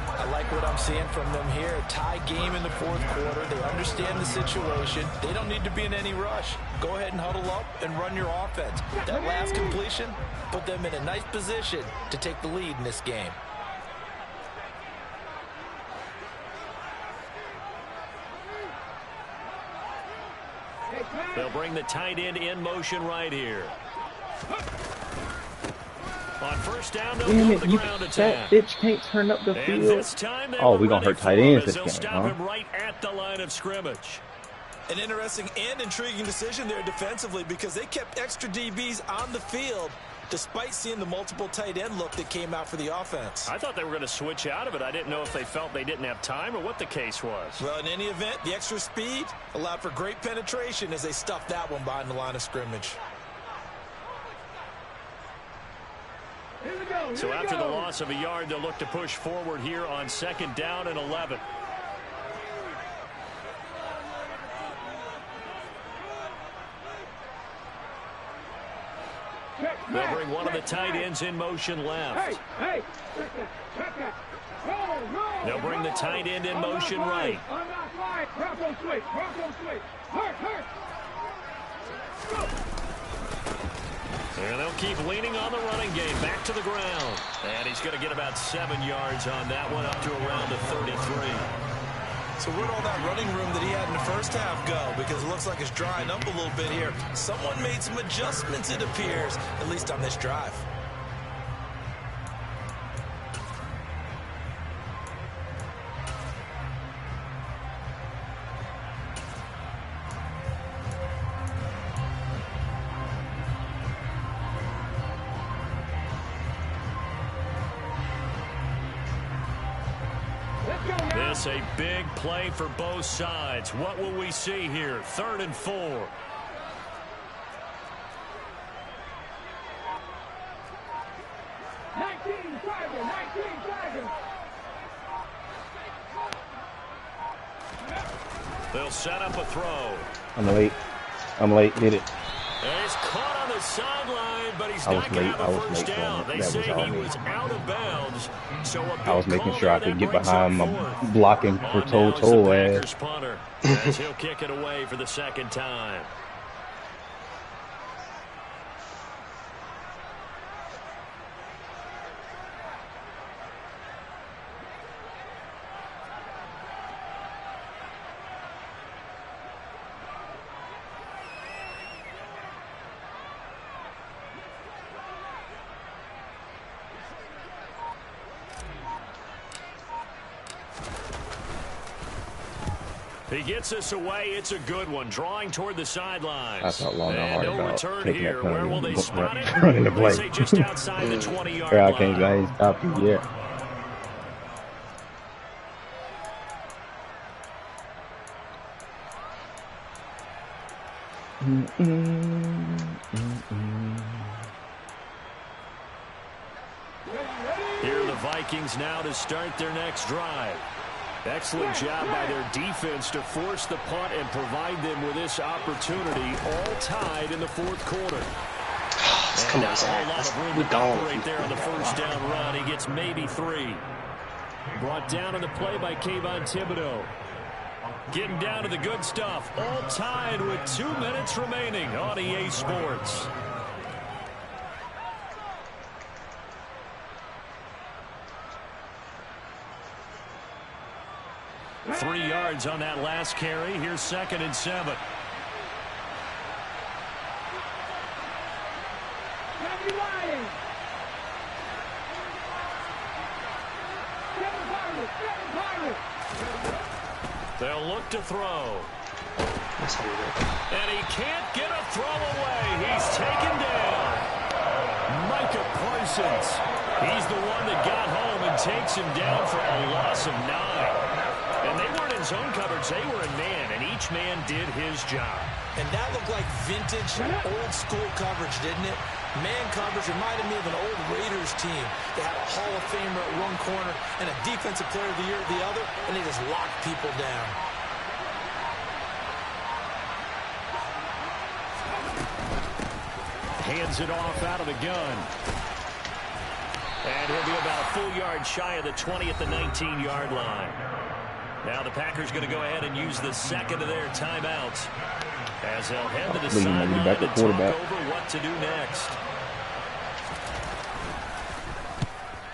I like what I'm seeing from them here. Tie game in the fourth quarter. They understand the situation. They don't need to be in any rush. Go ahead and huddle up and run your offense. That last completion put them in a nice position to take the lead in this game. They'll bring the tight end in motion right here. On first down, they'll go to the ground attack. That bitch can't turn up the field. This time Oh, we're going to hurt tight ends this they'll game, stop huh? him right at the line of scrimmage. An interesting and intriguing decision there defensively because they kept extra DBs on the field despite seeing the multiple tight end look that came out for the offense. I thought they were going to switch out of it. I didn't know if they felt they didn't have time or what the case was. Well, in any event, the extra speed allowed for great penetration as they stuffed that one behind the line of scrimmage. So after the loss of a yard, they'll look to push forward here on second down and 11. They'll bring one of the tight ends in motion left. They'll bring the tight end in motion right. And they'll keep leaning on the running game. Back to the ground. And he's going to get about 7 yards on that one, up to around the 33. So where'd all that running room that he had in the first half go? Because it looks like it's drying up a little bit here. Someone made some adjustments, it appears, at least on this drive. This a big play for both sides. What will we see here? 3rd and 4. They'll set up a throw. I'm late. Get it. And he's caught on the sideline, but he's not going to have a first down. They say he was out of bounds. So I was making sure I could get behind my blocking for toe ass. Punter, as he'll kick it away for the second time. He gets this away. It's a good one. Drawing toward the sidelines. I thought long and hard no about return taking here. that Where will they spot it? running the play. They say just outside the 20-yard I line. ain't stopped you yet. Here are the Vikings now to start their next drive. Excellent job by their defense to force the punt and provide them with this opportunity, all tied in the fourth quarter. Come on, not a whole lot of room to operate there on the first down run. He gets maybe 3. Brought down on the play by Kayvon Thibodeau. Getting down to the good stuff. All tied with 2 minutes remaining on EA Sports. Three yards on that last carry. Here's 2nd and 7. They'll look to throw. And he can't get a throw away. He's taken down. Micah Parsons. He's the one that got home and takes him down for a loss of 9. And they weren't in zone coverage. They were in man, and each man did his job. And that looked like vintage, old-school coverage, didn't it? Man coverage reminded me of an old Raiders team. They had a Hall of Famer at one corner and a Defensive Player of the Year at the other, and they just locked people down. Hands it off out of the gun. And he'll be about a full yard shy of the 20 at the 19-yard line. Now the Packers going to go ahead and use the second of their timeouts as they'll head to the sideline and talk over what to do next.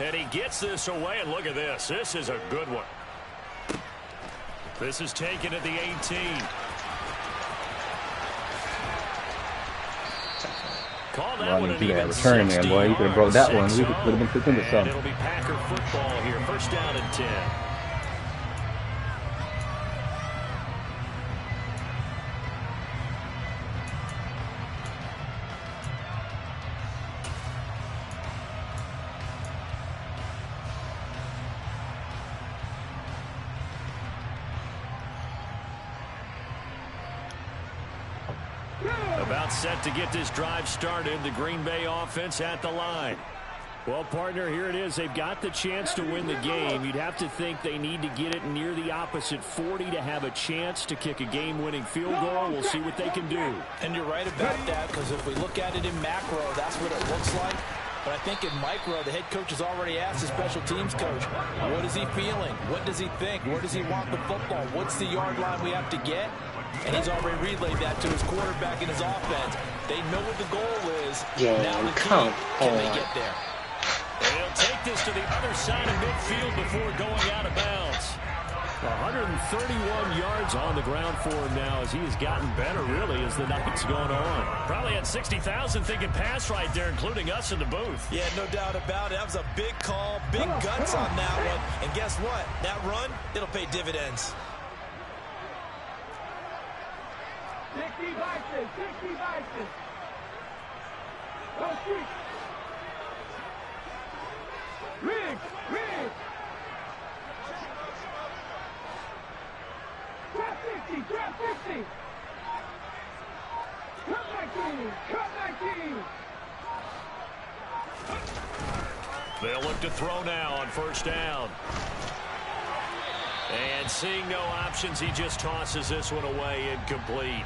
And he gets this away, and look at this. This is a good one. This is taken at the 18. Call that one an even return there, boy. You could have broke that one. We could have been suspended some. It'll be Packer football here. First down and 10. About set to get this drive started. The Green Bay offense at the line. Well, partner, here it is. They've got the chance to win the game. You'd have to think they need to get it near the opposite 40 to have a chance to kick a game-winning field goal. We'll see what they can do. And you're right about that, because if we look at it in macro, that's what it looks like. But I think in micro, the head coach has already asked the special teams coach, what is he feeling? What does he think? Where does he want the football? What's the yard line we have to get? And he's already relayed that to his quarterback and his offense. They know what the goal is. Now the key, can they get there? They'll take this to the other side of midfield before going out of bounds. 131 yards on the ground for him now as he has gotten better, really, as the night's gone on. Probably had 60,000 thinking pass right there, including us in the booth. Yeah, no doubt about it. That was a big call, big guts on that one. And guess what? That run, it'll pay dividends. 60 boxes, 60 boxes. Go street. Rig, rig. Drop 50, drop 50. Come back in, come back in. They'll look to throw now on first down. And seeing no options, he just tosses this one away, incomplete.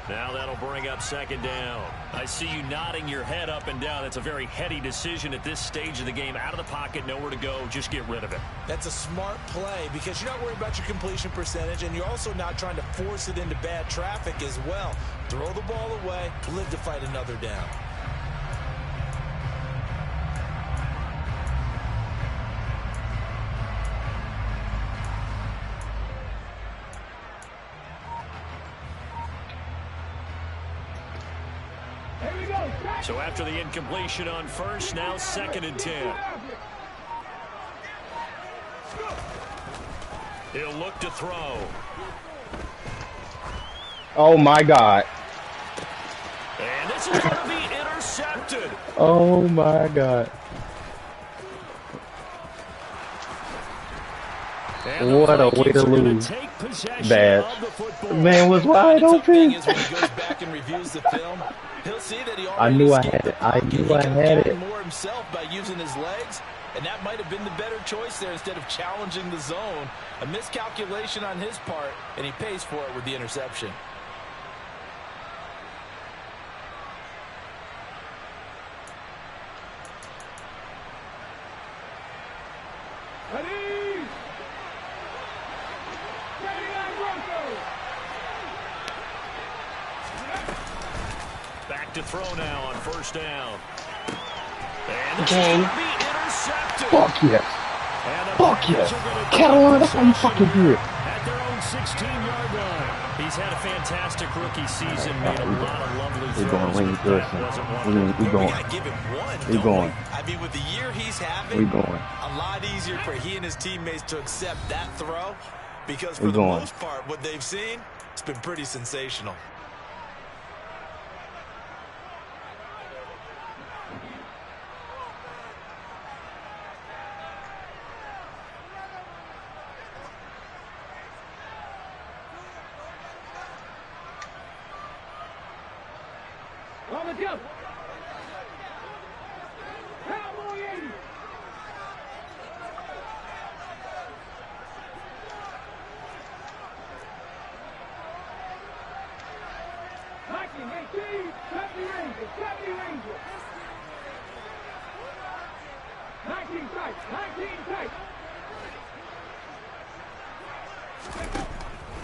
Now that'll bring up second down. I see you nodding your head up and down. It's a very heady decision at this stage of the game. Out of the pocket, nowhere to go. Just get rid of it. That's a smart play because you're not worried about your completion percentage, and you're also not trying to force it into bad traffic as well. Throw the ball away, live to fight another down. So after the incompletion on first, now second and 10. He'll look to throw. Oh my God. And this is going to be intercepted. Oh my God. What a way to lose. Bad. Man was wide open. I knew I had it. I knew I had it. More himself by using his legs, and that might have been the better choice there instead of challenging the zone. A miscalculation on his part, and he pays for it with the interception. Back to throw now on first down. And Game. Fuck yes. Fuck yes. Carolina, that's how you fucking do it. At their own 16-yard line. He's had a fantastic rookie season, made a lot of lovely throws. We're going. We going. We going. I mean, with the year he's having, We going. a lot easier for he and his teammates to accept that throw because for We the going. most part, what they've seen, it's been pretty sensational. On the jump. Cowboy 80. Viking 18. 70 Rangers. 70 Rangers. 19 tight. 19 tight.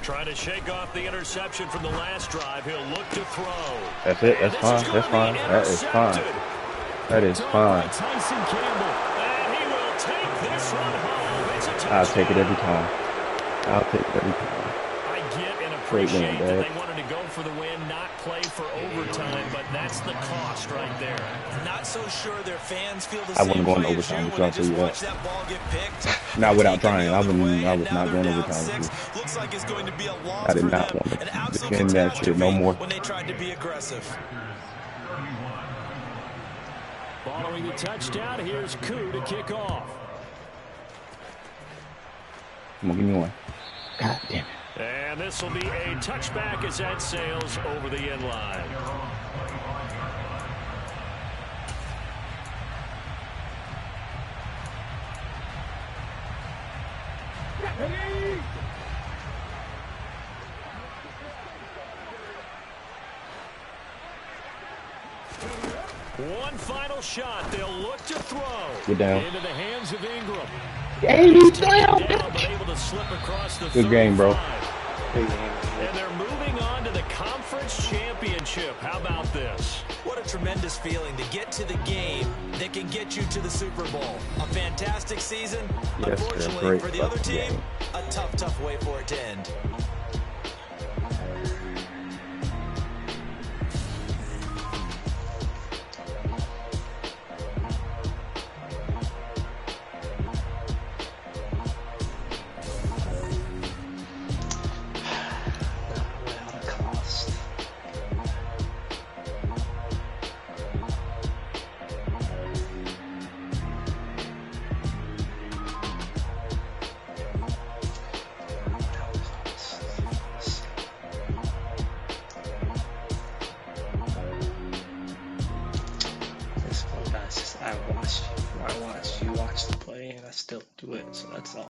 Trying to shake off the interception from the last drive. He'll look to throw. That's it. That's fine. That's fine. That is fine. That is fine. Tyson Campbell. And he will take this one home. It's a touchdown. I'll take it every time. I'll take it every time. I get and Great win, appreciate that Dad. they wanted to go for the win, not play for overtime, but that's the cost right there. Not so sure their fans feel the I same wouldn't go in way as overtime, you but when I'll they tell just you watch that. that ball get picked. Not without Taking trying. the I other wouldn't. way, I and was now not they're going down overtime. 6. Looks like it's going to be a loss I did for not them. want An to absolute defend that shit no catastrophe more. when they tried to be aggressive. Following the touchdown, here's Koo to kick off. Come on, give me one. God damn it. And this will be a touchback as that sails over the end line. Ready. One final shot. They'll look to throw. Get down. Into the hands of Ingram. Down. Down, but able to slip across the Good game, bro. 35. Big game. And they're moving on to the conference championship. How about this? What a tremendous feeling to get to the game that can get you to the Super Bowl. A fantastic season. Yes, sir. Unfortunately, Great for the other fucking team, game. a tough way for it to end. Without a cost. This one, guys, I watched you watch the play, and I still do it, so that's all.